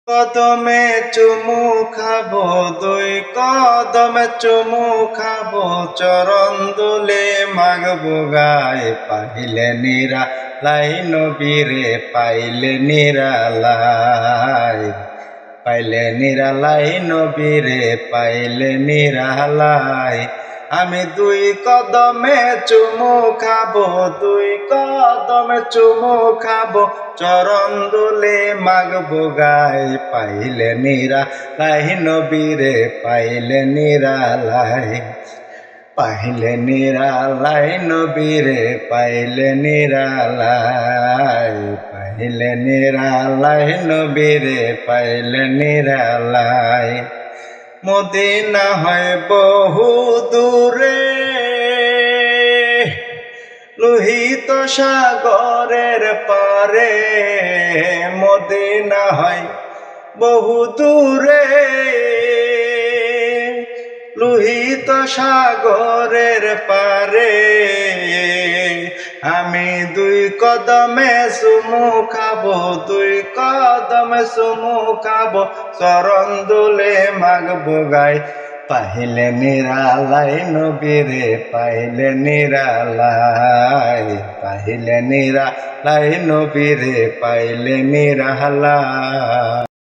কদমে চুমু খাবো, দুই কদমে চুমু খাবো, চরণ দুলে মাগবো গায়ে। পাইলে নিরালাই নবীরে, পাইলে নিরালাই, পাইলে নিরালাই নবীরে, পাইলে নিরালাই। আমি দুই কদমে চুমু খাবো, দুই কদমে চুমু খাবো, চরণ দুলে মাগবো গায়ে। পাইলে নিরালাই নবীরে, পাইলে নিরালাই, পাইলে নিরালাই নবীরে, পাইলে নিরালাই, পাইলে নিরালাই নবীরে, পাইলে নিরালাই। মদিনা হয় বহু দূরে, লোহিত সাগরের পারে। মদিনা হয় বহু দূরে, লোহিত সাগরের পারে। আমি দুই কদমে চুমু খাবো, দুই কদমে চুমু খাবো, চরণ দুলে মাগবো গায়ে। পাইলে নিরালাই নবীরে, পাইলে নিরালাই, পাইলে নিরালাই নবীরে, পাইলে নিরালাই।